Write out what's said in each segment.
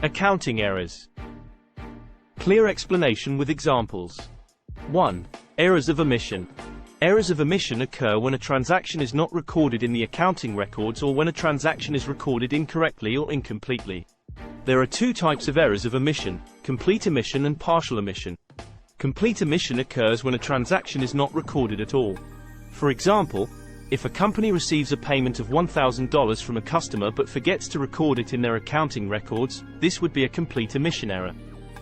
Accounting errors. Clear explanation with examples. 1. Errors of omission. Errors of omission occur when a transaction is not recorded in the accounting records or when a transaction is recorded incorrectly or incompletely. There are two types of errors of omission: complete omission and partial omission. Complete omission occurs when a transaction is not recorded at all. For example, if a company receives a payment of $1,000 from a customer but forgets to record it in their accounting records, this would be a complete omission error.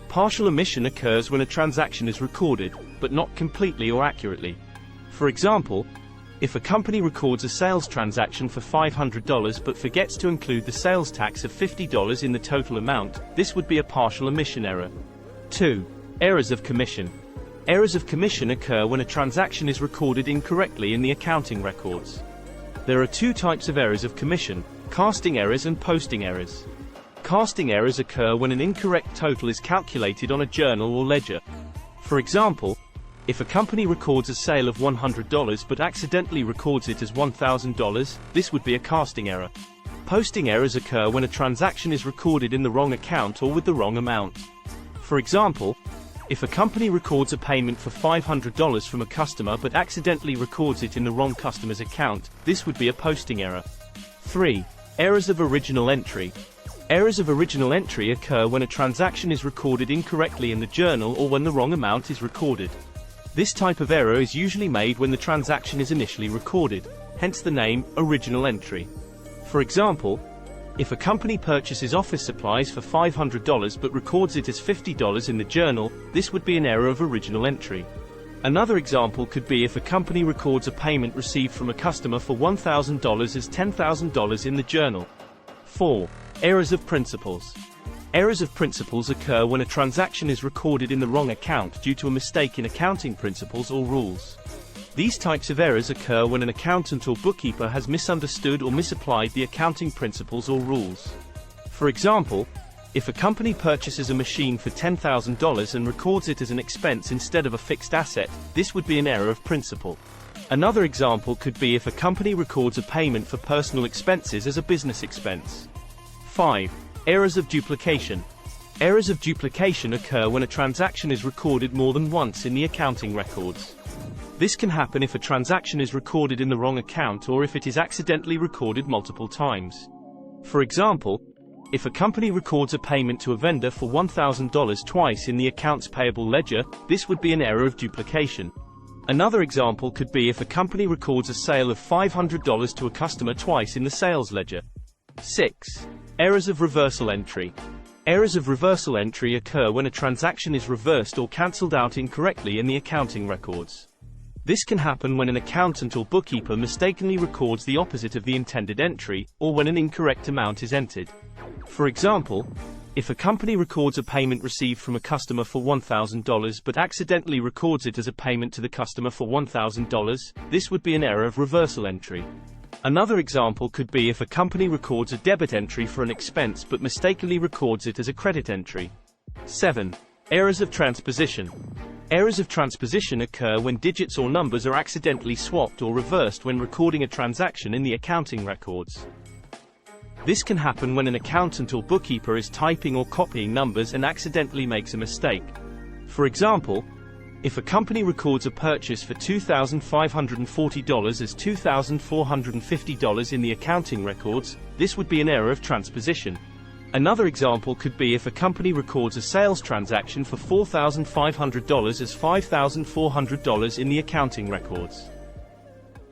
Partial omission occurs when a transaction is recorded, but not completely or accurately. For example, if a company records a sales transaction for $500 but forgets to include the sales tax of $50 in the total amount, this would be a partial omission error. 2. Errors of commission. Errors of commission occur when a transaction is recorded incorrectly in the accounting records. There are two types of errors of commission: casting errors and posting errors. Casting errors occur when an incorrect total is calculated on a journal or ledger. For example, if a company records a sale of $100 but accidentally records it as $1,000, this would be a casting error. Posting errors occur when a transaction is recorded in the wrong account or with the wrong amount. For example, if a company records a payment for $500 from a customer but accidentally records it in the wrong customer's account, this would be a posting error. 3. Errors of original entry. Errors of original entry occur when a transaction is recorded incorrectly in the journal or when the wrong amount is recorded. This type of error is usually made when the transaction is initially recorded, hence the name, original entry. For example, if a company purchases office supplies for $500 but records it as $50 in the journal, this would be an error of original entry. Another example could be if a company records a payment received from a customer for $1,000 as $10,000 in the journal. 4. Errors of principals. Errors of principals occur when a transaction is recorded in the wrong account due to a mistake in accounting principles or rules. These types of errors occur when an accountant or bookkeeper has misunderstood or misapplied the accounting principles or rules. For example, if a company purchases a machine for $10,000 and records it as an expense instead of a fixed asset, this would be an error of principle. Another example could be if a company records a payment for personal expenses as a business expense. 5. Errors of duplication. Errors of duplication occur when a transaction is recorded more than once in the accounting records. This can happen if a transaction is recorded in the wrong account or if it is accidentally recorded multiple times. For example, if a company records a payment to a vendor for $1,000 twice in the accounts payable ledger, this would be an error of duplication. Another example could be if a company records a sale of $500 to a customer twice in the sales ledger. 6. Errors of reversal entry. Errors of reversal entry occur when a transaction is reversed or cancelled out incorrectly in the accounting records. This can happen when an accountant or bookkeeper mistakenly records the opposite of the intended entry, or when an incorrect amount is entered. For example, if a company records a payment received from a customer for $1,000 but accidentally records it as a payment to the customer for $1,000, this would be an error of reversal entry. Another example could be if a company records a debit entry for an expense but mistakenly records it as a credit entry. 7. Errors of transposition. Errors of transposition occur when digits or numbers are accidentally swapped or reversed when recording a transaction in the accounting records. This can happen when an accountant or bookkeeper is typing or copying numbers and accidentally makes a mistake. For example, if a company records a purchase for $2,540 as $2,450 in the accounting records, this would be an error of transposition. Another example could be if a company records a sales transaction for $4,500 as $5,400 in the accounting records.